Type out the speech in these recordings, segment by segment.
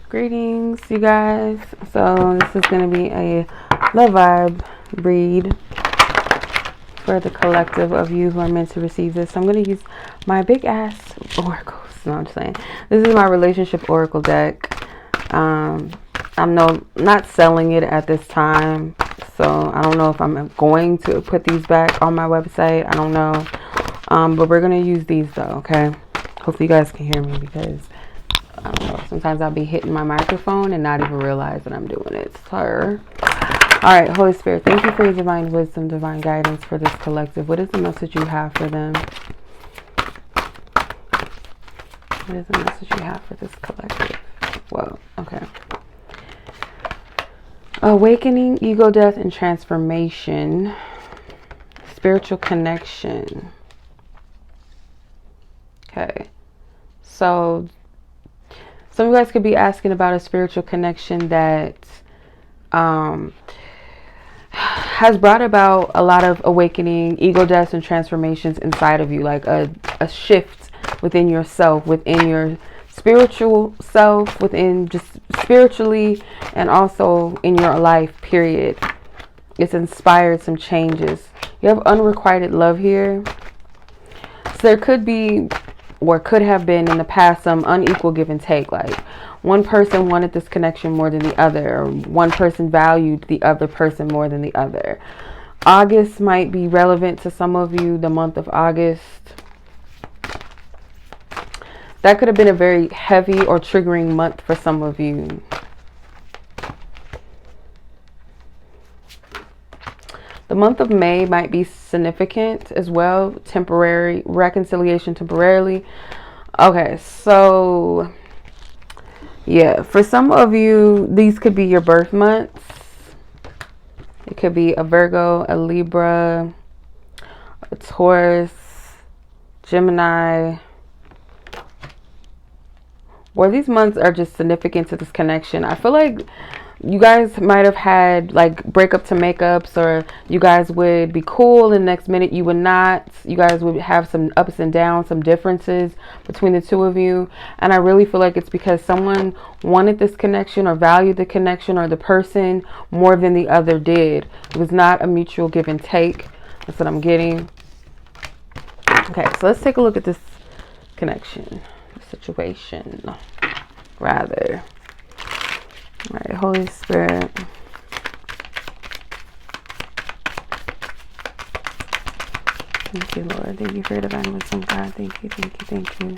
Greetings, you guys. So this is going to be a love vibe read for the collective of you who are meant to receive this. I'm going to use my big ass oracles. No, I'm just saying. This is my relationship oracle deck. I'm not selling it at this time, so I don't know if I'm going to put these back on my website. I don't know, but we're going to use these though. Okay, hopefully you guys can hear me, because I don't know, sometimes I'll be hitting my microphone and not even realize that I'm doing it. Sir. Alright, Holy Spirit, thank you for your divine wisdom, divine guidance for this collective. What is the message you have for them? What is the message you have for this collective? Whoa, okay. Awakening, ego death, and transformation. Spiritual connection. Okay. So some of you guys could be asking about a spiritual connection that has brought about a lot of awakening, ego deaths, and transformations inside of you, like a shift within yourself, within your spiritual self, within just spiritually, and also in your life, period. It's inspired some changes. You have unrequited love here. So there could be, or could have been in the past, some unequal give and take. Like one person wanted this connection more than the other, or one person valued the other person more than the other. August might be relevant to some of you, the month of August. That could have been a very heavy or triggering month for some of you. The month of May might be significant as well. Temporary reconciliation temporarily. Okay, so yeah, for some of you, these could be your birth months. It could be a Virgo, a Libra, a Taurus, Gemini. Or these months are just significant to this connection. I feel like you guys might have had like breakup to makeups, or you guys would be cool and the next minute you would not. You guys would have some ups and downs, some differences between the two of you. And I really feel like it's because someone wanted this connection or valued the connection or the person more than the other did. It was not a mutual give and take. That's what I'm getting. Okay, so let's take a look at this connection, situation, rather. All right, Holy Spirit. Thank you, Lord. Thank you for your divine wisdom, God. Thank you, thank you, thank you.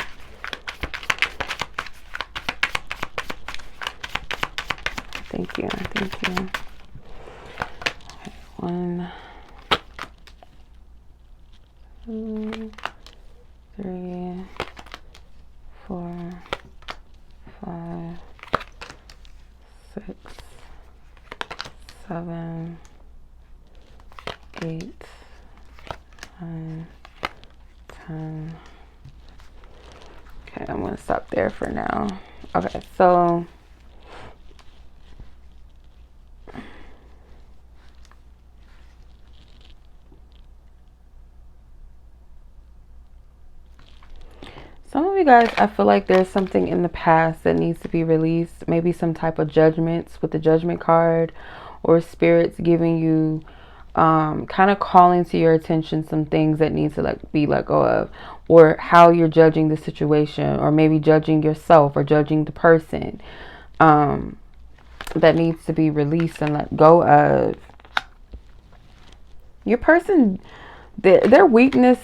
Thank you, thank you. Okay, 1, 2, 3, 4, 5, 6, 7, 8, 9, 10. Okay, I'm going to stop there for now. Okay, so some of you guys, I feel like there's something in the past that needs to be released. Maybe some type of judgments with the judgment card, or spirits giving you, kind of calling to your attention some things that need to be let go of, or how you're judging the situation, or maybe judging yourself or judging the person, that needs to be released and let go of. Your person, their weakness.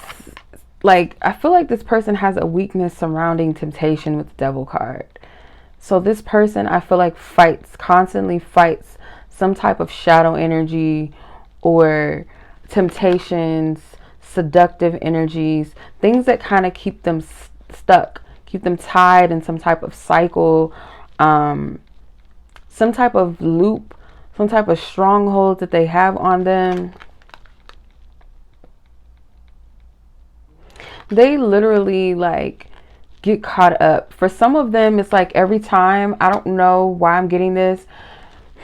Like, I feel like this person has a weakness surrounding temptation with the Devil card. So this person, I feel like constantly fights some type of shadow energy or temptations, seductive energies, things that kind of keep them stuck, keep them tied in some type of cycle, some type of loop, some type of stronghold that they have on them. They literally like get caught up. For some of them, it's like every time, I don't know why I'm getting this.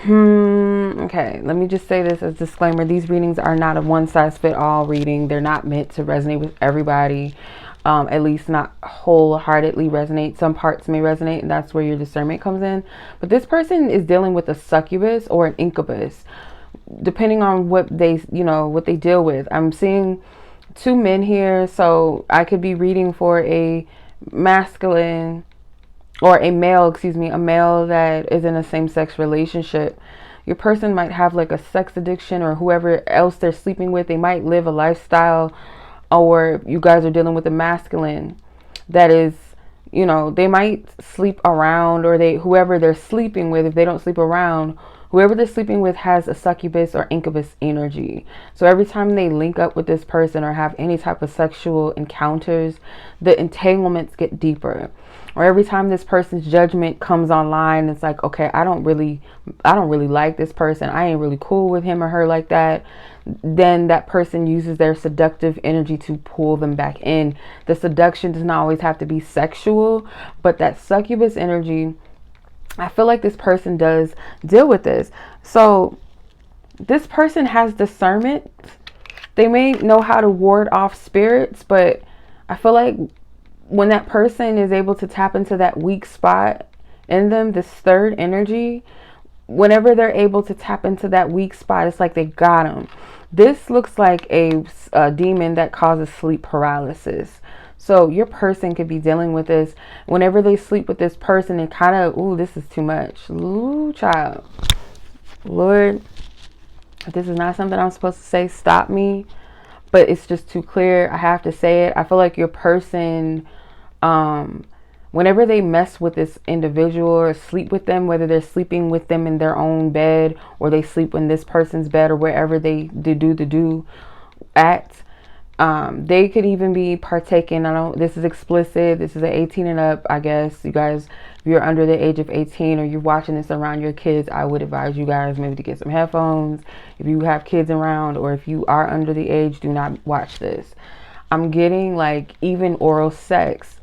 Okay, let me just say this as a disclaimer. These readings are not a one-size-fit-all reading. They're not meant to resonate with everybody. at least not wholeheartedly resonate. Some parts may resonate, and that's where your discernment comes in. But this person is dealing with a succubus or an incubus, depending on what they, you know, what they deal with. I'm seeing 2 men here, so I could be reading for a masculine or a male, excuse me, a male that is in a same-sex relationship. Your person might have like a sex addiction, or whoever else they're sleeping with, they might live a lifestyle, or you guys are dealing with a masculine that is, you know, they might sleep around, or whoever they're sleeping with, if they don't sleep around, whoever they're sleeping with has a succubus or incubus energy. So every time they link up with this person or have any type of sexual encounters, the entanglements get deeper. Or every time this person's judgment comes online, it's like, okay, I don't really like this person. I ain't really cool with him or her like that. Then that person uses their seductive energy to pull them back in. The seduction does not always have to be sexual, but that succubus energy, I feel like this person does deal with this. So this person has discernment. They may know how to ward off spirits, but I feel like when that person is able to tap into that weak spot in them, this third energy, whenever they're able to tap into that weak spot, it's like they got them. This looks like a demon that causes sleep paralysis. So your person could be dealing with this. Whenever they sleep with this person, it kind of, ooh, this is too much. Ooh, child. Lord, if this is not something I'm supposed to say, stop me. But it's just too clear. I have to say it. I feel like your person, whenever they mess with this individual or sleep with them, whether they're sleeping with them in their own bed or they sleep in this person's bed or wherever they do at, they could even be partaking. This is explicit. This is an 18 and up, I guess. You guys, if you're under the age of 18 or you're watching this around your kids, I would advise you guys maybe to get some headphones. If you have kids around, or if you are under the age, do not watch this. I'm getting like even oral sex.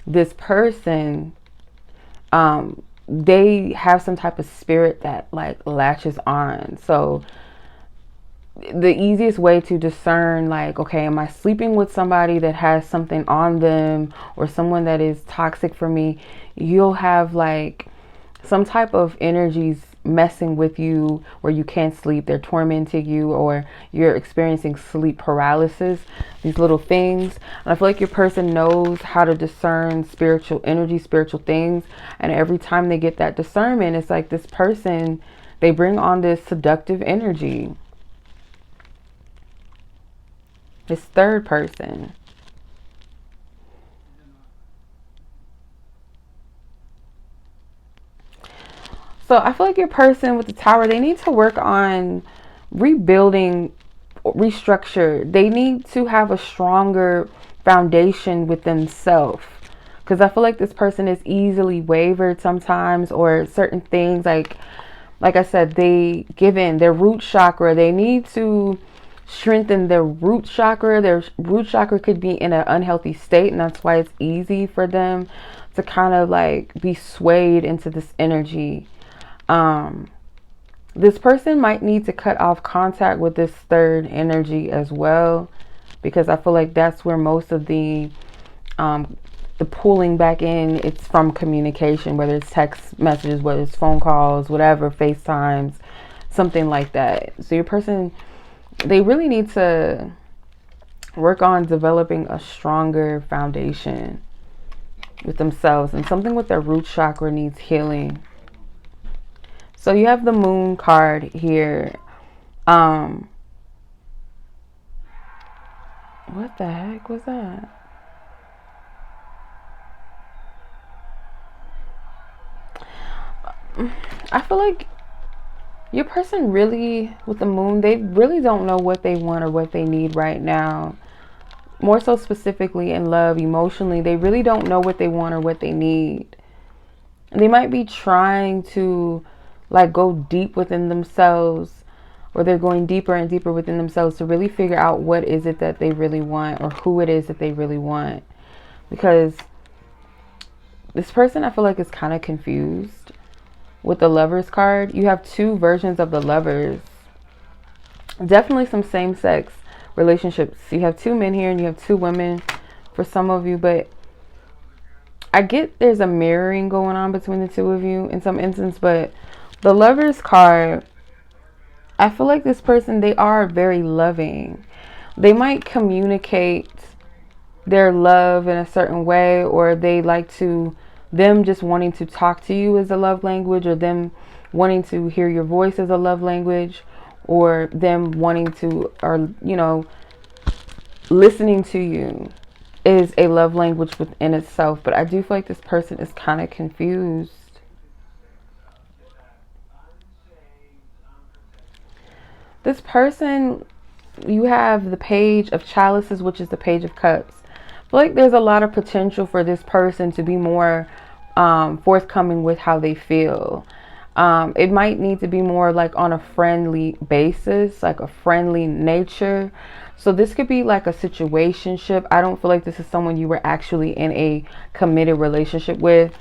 This person, they have some type of spirit that like latches on. So the easiest way to discern, like, okay, am I sleeping with somebody that has something on them or someone that is toxic for me? You'll have like some type of energies messing with you where you can't sleep. They're tormenting you, or you're experiencing sleep paralysis, these little things. And I feel like your person knows how to discern spiritual energy, spiritual things. And every time they get that discernment, it's like this person, they bring on this seductive energy. This third person. So I feel like your person with the Tower, they need to work on rebuilding, restructure. They need to have a stronger foundation with themselves. Because I feel like this person is easily wavered sometimes, or certain things like I said, they give in. Their root chakra, they need to strengthen their root chakra. Their root chakra could be in an unhealthy state, and that's why it's easy for them to kind of like be swayed into this energy. This person might need to cut off contact with this third energy as well, because I feel like that's where most of the pulling back in, it's from communication, whether it's text messages, whether it's phone calls, whatever, FaceTimes, something like that. So your person, they really need to work on developing a stronger foundation with themselves, and something with their root chakra needs healing. So you have the Moon card here. What the heck was that? I feel like your person really, with the Moon, they really don't know what they want or what they need right now. More so specifically in love, emotionally, they really don't know what they want or what they need. They might be trying to like go deep within themselves, or they're going deeper and deeper within themselves to really figure out what is it that they really want, or who it is that they really want. Because this person, I feel like, is kind of confused. With the Lovers card, you have 2 versions of the Lovers. Definitely some same-sex relationships. You have 2 men here and you have 2 women. for some of you, but I get there's a mirroring going on between the two of you in some instance, but the Lovers card, I feel like this person, they are very loving. They might communicate their love in a certain way, or they like to, them just wanting to talk to you as a love language, or them wanting to hear your voice as a love language, or them wanting to, or, you know, listening to you is a love language within itself. But I do feel like this person is kind of confused. This person, you have the Page of Chalices, which is the Page of Cups. I feel like there's a lot of potential for this person to be more forthcoming with how they feel. It might need to be more like on a friendly basis, like a friendly nature. So this could be like a situationship. I don't feel like this is someone you were actually in a committed relationship with,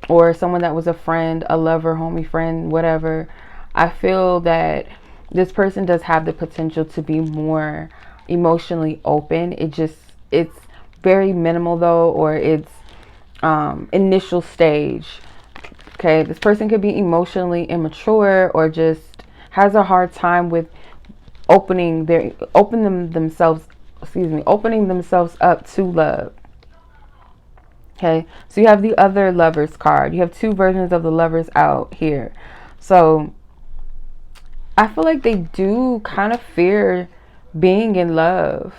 or someone that was a friend, a lover, homie, friend, whatever. I feel that this person does have the potential to be more emotionally open. It's very minimal though, or it's initial stage. Okay, this person could be emotionally immature, or just has a hard time with opening themselves up to love. Okay, so you have the other Lovers card. You have two versions of the Lovers out here. So I feel like they do kind of fear being in love.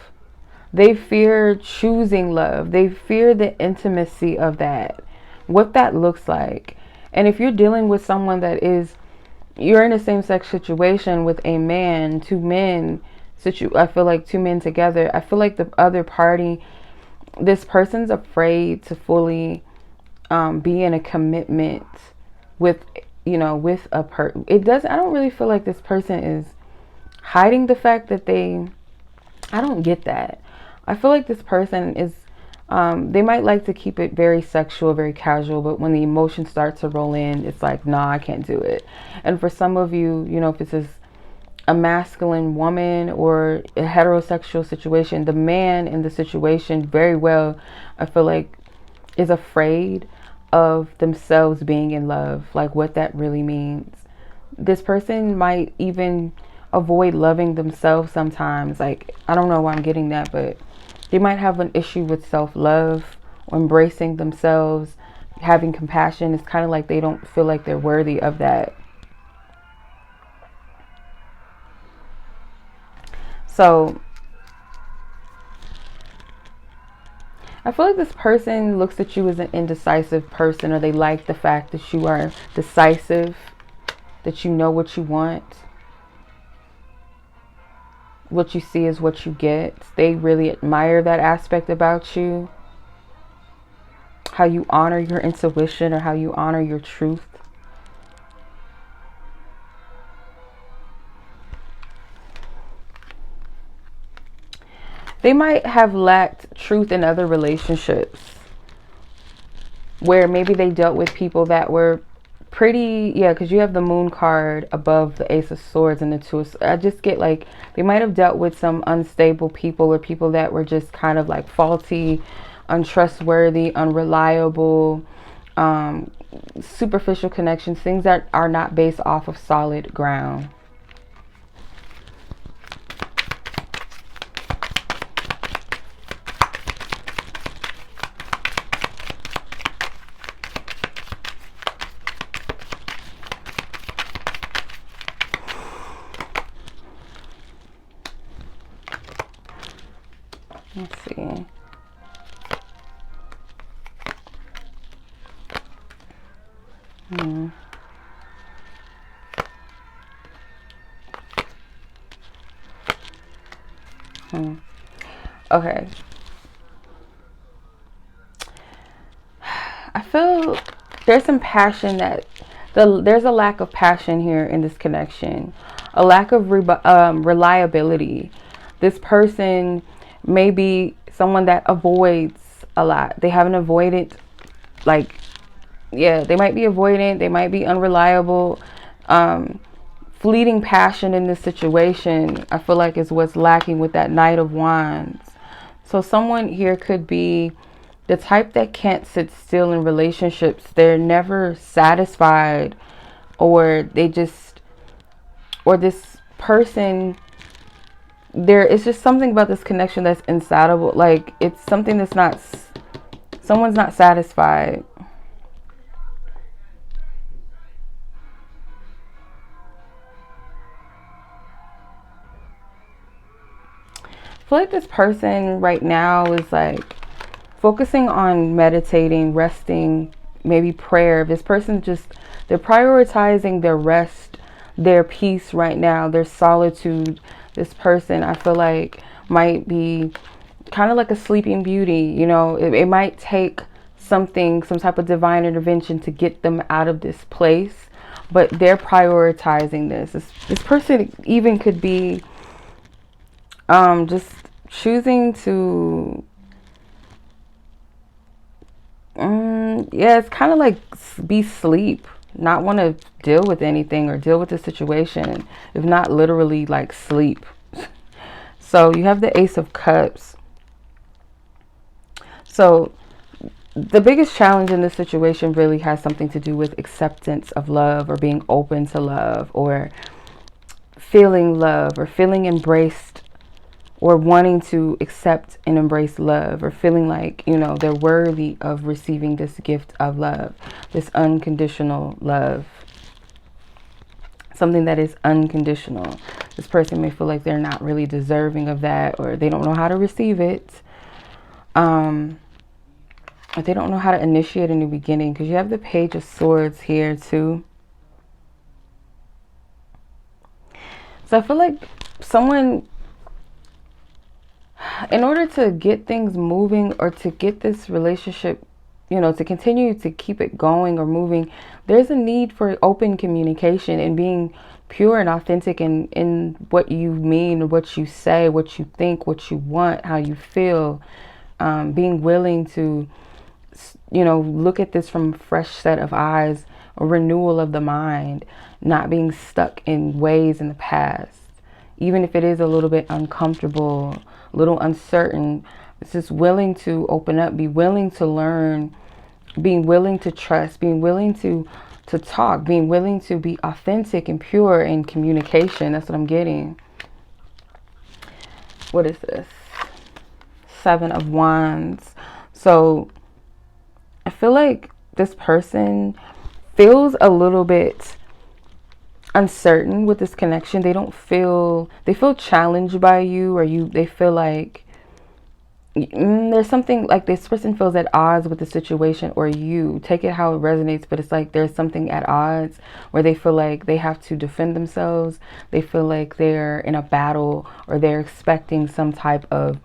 They fear choosing love. They fear the intimacy of that, what that looks like. And if you're dealing with someone that is, you're in a same-sex situation with a man, two men, I feel like two men together, I feel like the other party, this person's afraid to fully be in a commitment with, you know, with a person. I don't really feel like this person is hiding the fact that I don't get that. I feel like this person is, they might like to keep it very sexual, very casual, but when the emotions start to roll in, it's like, nah, I can't do it. And for some of you, you know, if this is a masculine woman or a heterosexual situation, the man in the situation very well, I feel like, is afraid of themselves being in love, like what that really means. This person might even avoid loving themselves sometimes. Like, I don't know why I'm getting that, but they might have an issue with self-love or embracing themselves, having compassion. It's kind of like they don't feel like they're worthy of that. So I feel like this person looks at you as an indecisive person, or they like the fact that you are decisive, that you know what you want. What you see is what you get. They really admire that aspect about you. How you honor your intuition, or how you honor your truth. They might have lacked truth in other relationships, where maybe they dealt with people that were pretty, yeah, because you have the Moon card above the Ace of Swords and the Two of Swords. I just get like they might have dealt with some unstable people, or people that were just kind of like faulty, untrustworthy, unreliable, superficial connections, things that are not based off of solid ground. Let's see. Okay. I feel there's some passion there's a lack of passion here in this connection. A lack of reliability. This person may be someone that avoids a lot. They have an avoidant, like, yeah, they might be avoidant. They might be unreliable. Fleeting passion in this situation, I feel like, is what's lacking with that Knight of Wands. So someone here could be the type that can't sit still in relationships. They're never satisfied, or they just, or this person, it's just something about this connection that's insatiable. Like, it's something that's not, someone's not satisfied. I feel like this person right now is like focusing on meditating, resting, maybe prayer. This person just, they're prioritizing their rest, their peace right now, their solitude. This person, I feel like, might be kind of like a sleeping beauty. You know, it might take something, some type of divine intervention to get them out of this place, but they're prioritizing this person even could be just choosing to yeah, it's kind of like be sleep, not want to deal with anything or deal with the situation, if not literally like sleep. So you have the Ace of Cups. So the biggest challenge in this situation really has something to do with acceptance of love, or being open to love, or feeling love, or feeling embraced, or wanting to accept and embrace love, or feeling like, you know, they're worthy of receiving this gift of love, this unconditional love, something that is unconditional. This person may feel like they're not really deserving of that, or they don't know how to receive it. Or they don't know how to initiate a new beginning, because you have the Page of Swords here too. So I feel like someone, in order to get things moving, or to get this relationship, you know, to continue to keep it going or moving, there's a need for open communication and being pure and authentic in what you mean, what you say, what you think, what you want, how you feel. Being willing to, you know, look at this from a fresh set of eyes, a renewal of the mind, not being stuck in ways in the past, even if it is a little bit uncomfortable, a little uncertain. It's just willing to open up, be willing to learn, being willing to trust, being willing to talk, being willing to be authentic and pure in communication. That's what I'm getting. What is this? 7 of Wands. So I feel like this person feels a little bit uncertain with this connection. They feel challenged by you, or they feel like there's something like this person feels at odds with the situation, or you take it how it resonates, but it's like there's something at odds where they feel like they have to defend themselves. They feel like they're in a battle, or they're expecting some type of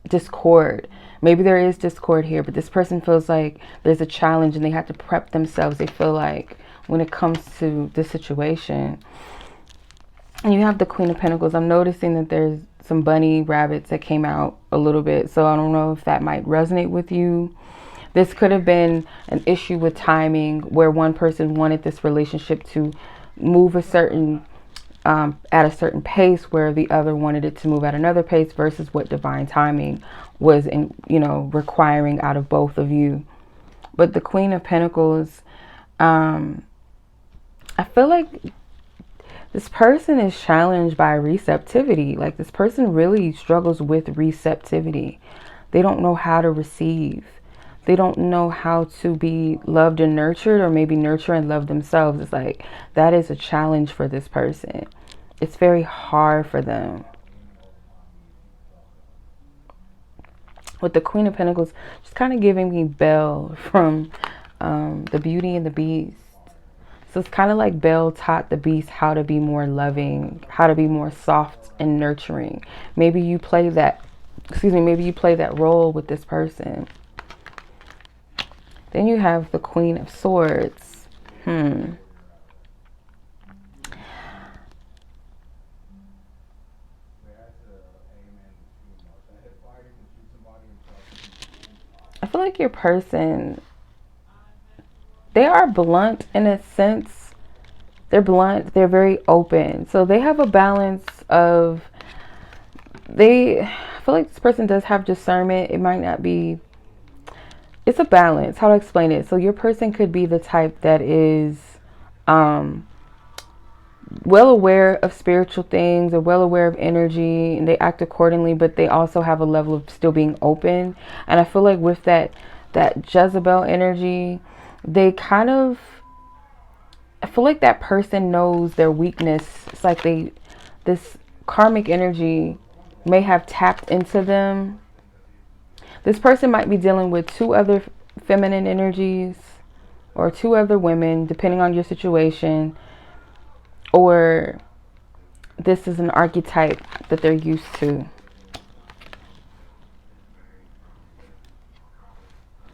discord. Maybe there is discord here, but this person feels like there's a challenge and they have to prep themselves. They feel like when it comes to this situation. And you have the Queen of Pentacles. I'm noticing that there's some bunny rabbits that came out a little bit, so I don't know if that might resonate with you. This could have been an issue with timing, where one person wanted this relationship to move at a certain pace, where the other wanted it to move at another pace, versus what divine timing was requiring out of both of you. But the Queen of Pentacles, I feel like this person is challenged by receptivity. Like, this person really struggles with receptivity. They don't know how to receive. They don't know how to be loved and nurtured, or maybe nurture and love themselves. It's like that is a challenge for this person. It's very hard for them. With the Queen of Pentacles, just kind of giving me Belle from the Beauty and the Beast. So it's kind of like Belle taught the Beast how to be more loving, how to be more soft and nurturing. Maybe you play that, maybe you play that role with this person. Then you have the Queen of Swords. I feel like your person, they are blunt in a sense. They're blunt. They're very open. So they have a balance of I feel like this person does have discernment. It might not be, it's a balance. How to explain it? So your person could be the type that is well aware of spiritual things, or well aware of energy, and they act accordingly, but they also have a level of still being open. And I feel like with that Jezebel energy, they kind of, I feel like that person knows their weakness. It's like this karmic energy may have tapped into them. This person might be dealing with 2 other feminine energies or 2 other women, depending on your situation. Or this is an archetype that they're used to.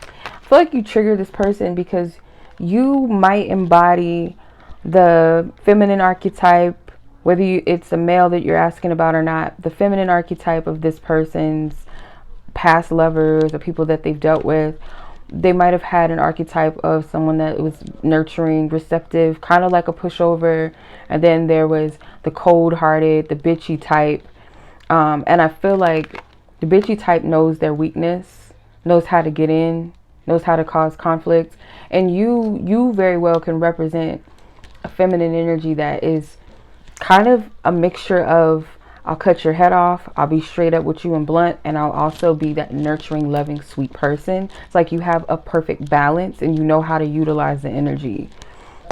I feel like you trigger this person because you might embody the feminine archetype, whether it's a male that you're asking about or not, the feminine archetype of this person's past lovers or people that they've dealt with. They might have had an archetype of someone that was nurturing, receptive, kind of like a pushover. And then there was the cold-hearted, the bitchy type. And I feel like the bitchy type knows their weakness, knows how to get in, knows how to cause conflict. And you very well can represent a feminine energy that is kind of a mixture of, I'll cut your head off, I'll be straight up with you and blunt, and I'll also be that nurturing, loving, sweet person. It's like you have a perfect balance and you know how to utilize the energy.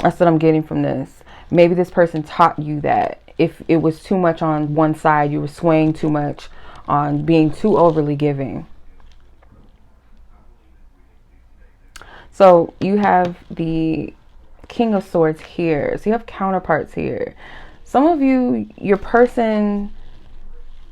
That's what I'm getting from this. Maybe this person taught you that if it was too much on one side, you were swaying too much on being too overly giving. So you have the King of Swords here. So you have counterparts here. Some of you, your person,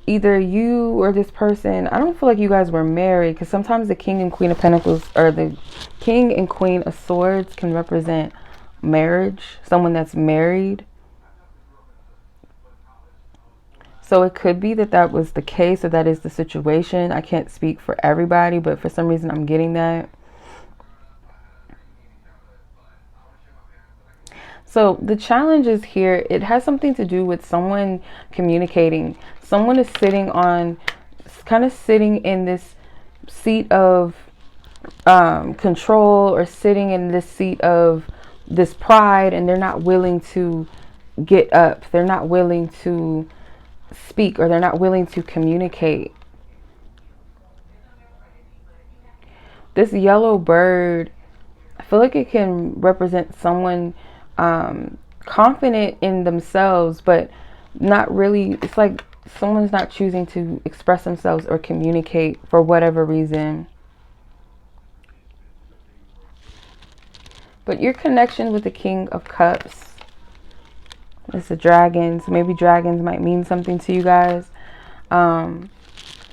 either you or this person, I don't feel like you guys were married, because sometimes the King and Queen of Pentacles, or the King and Queen of Swords, can represent marriage, someone that's married. So it could be that that was the case, or that is the situation. I can't speak for everybody, but for some reason I'm getting that. So the challenge is here, it has something to do with someone communicating. Someone is sitting on, kind of sitting in this seat of control, or sitting in this seat of this pride, and they're not willing to get up. They're not willing to speak, or they're not willing to communicate. This yellow bird, I feel like it can represent someone confident in themselves, but not really. It's like someone's not choosing to express themselves or communicate for whatever reason. But your connection with the King of Cups, it's the dragons. Maybe dragons might mean something to you guys. I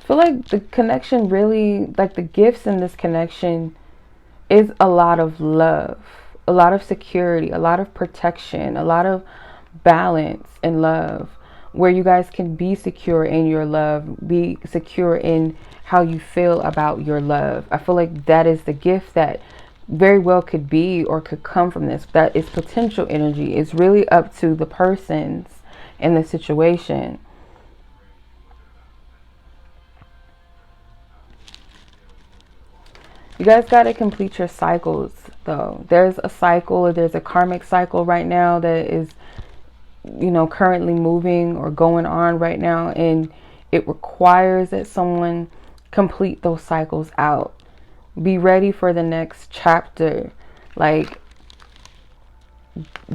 feel like the connection really, like the gifts in this connection, is a lot of love, a lot of security, a lot of protection, a lot of balance and love, where you guys can be secure in your love, be secure in how you feel about your love. I feel like that is the gift that very well could be, or could come from this. That is potential energy. It's really up to the persons in the situation. You guys got to complete your cycles, though. There's a cycle, or there's a karmic cycle right now that is, you know, currently moving or going on right now, and it requires that someone complete those cycles out. Be ready for the next chapter. Like,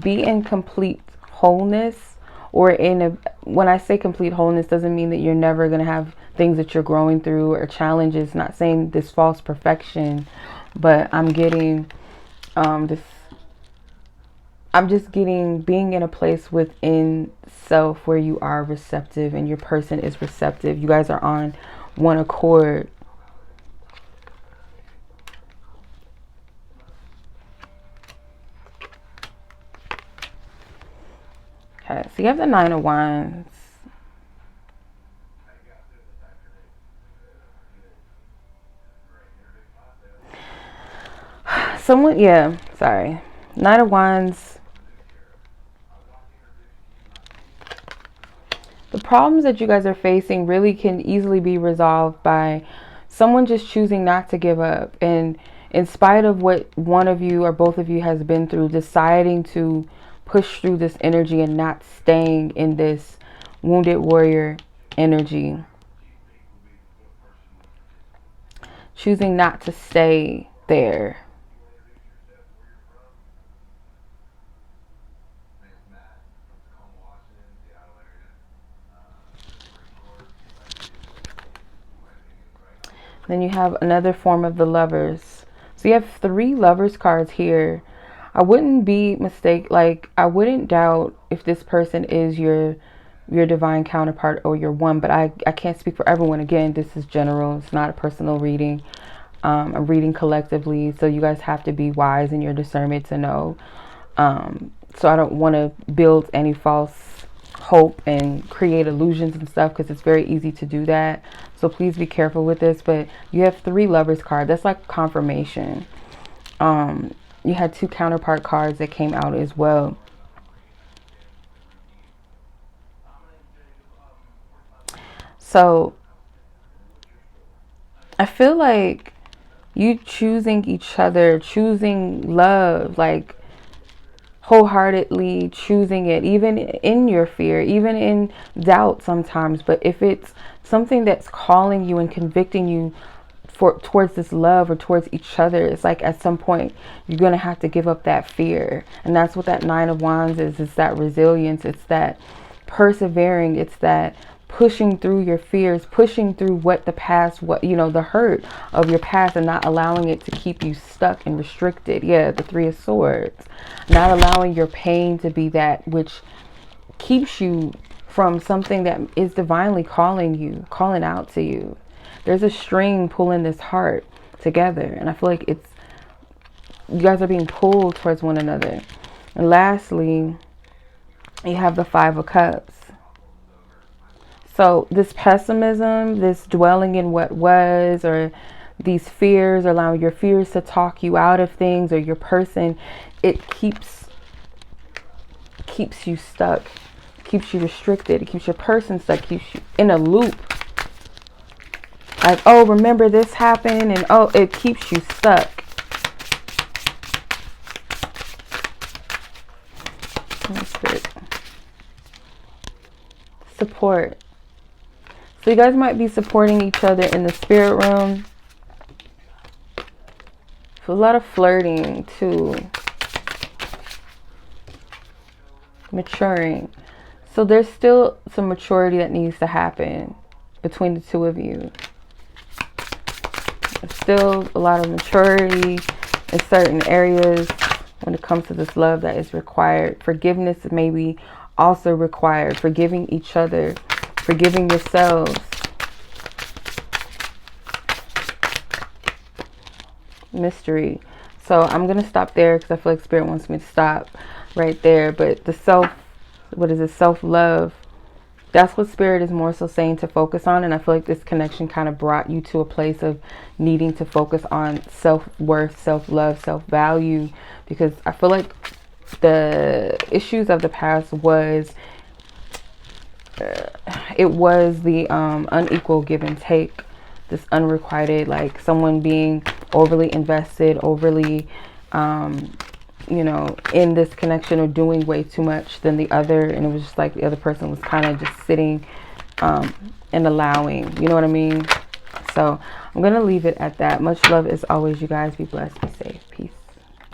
be in complete wholeness, or in a, when I say complete wholeness, doesn't mean that you're never going to have things that you're growing through or challenges. Not saying this false perfection, but I'm getting this, I'm just getting being in a place within self where you are receptive and your person is receptive. You guys are on one accord. Okay, so you have the Nine of Wands. Someone, yeah, sorry. Nine of Wands. The problems that you guys are facing really can easily be resolved by someone just choosing not to give up. And in spite of what one of you or both of you has been through, deciding to push through this energy and not staying in this wounded warrior energy. Choosing not to stay there. Then you have another form of the Lovers. So you have 3 Lovers cards here. I wouldn't be I wouldn't doubt if this person is your divine counterpart or your one, but I can't speak for everyone. Again, this is general. It's not a personal reading. I'm reading collectively, so you guys have to be wise in your discernment to know. So I don't want to build any false hope and create illusions and stuff, because it's very easy to do that. So please be careful with this. But you have 3 Lovers cards. That's like confirmation. You had 2 counterpart cards that came out as well. So I feel like you choosing each other, choosing love, like wholeheartedly choosing it, even in your fear, even in doubt sometimes. But if it's something that's calling you and convicting you towards this love or towards each other, it's like at some point you're going to have to give up that fear. And that's what that 9 of Wands is. It's that resilience. It's that persevering. It's that pushing through your fears, pushing through what the past, the hurt of your past, and not allowing it to keep you stuck and restricted. Yeah, the 3 of Swords. Not allowing your pain to be that which keeps you from something that is divinely calling out to you. There's a string pulling this heart together, and I feel like you guys are being pulled towards one another. And lastly, you have the 5 of Cups. So this pessimism, this dwelling in what was, or these fears, allowing your fears to talk you out of things, or your person, it keeps you stuck, keeps you restricted, it keeps your person stuck, keeps you in a loop. Like, oh, remember this happened, and oh, it keeps you stuck. Support. So you guys might be supporting each other in the spirit realm. A lot of flirting too. Maturing. So there's still some maturity that needs to happen between the 2 of you. There's still a lot of maturity in certain areas when it comes to this love that is required. Forgiveness may be also required. Forgiving each other. Forgiving yourselves. Mystery. So I'm going to stop there because I feel like Spirit wants me to stop right there. But the self-love, that's what Spirit is more so saying to focus on. And I feel like this connection kind of brought you to a place of needing to focus on self-worth, self-love, self-value. Because I feel like the issues of the past was the unequal give and take, this unrequited, like someone being overly invested, overly in this connection, or doing way too much than the other, and it was just like the other person was kind of just sitting and allowing, you know what I mean? So I'm gonna leave it at that. Much love as always, you guys. Be blessed, be safe, peace.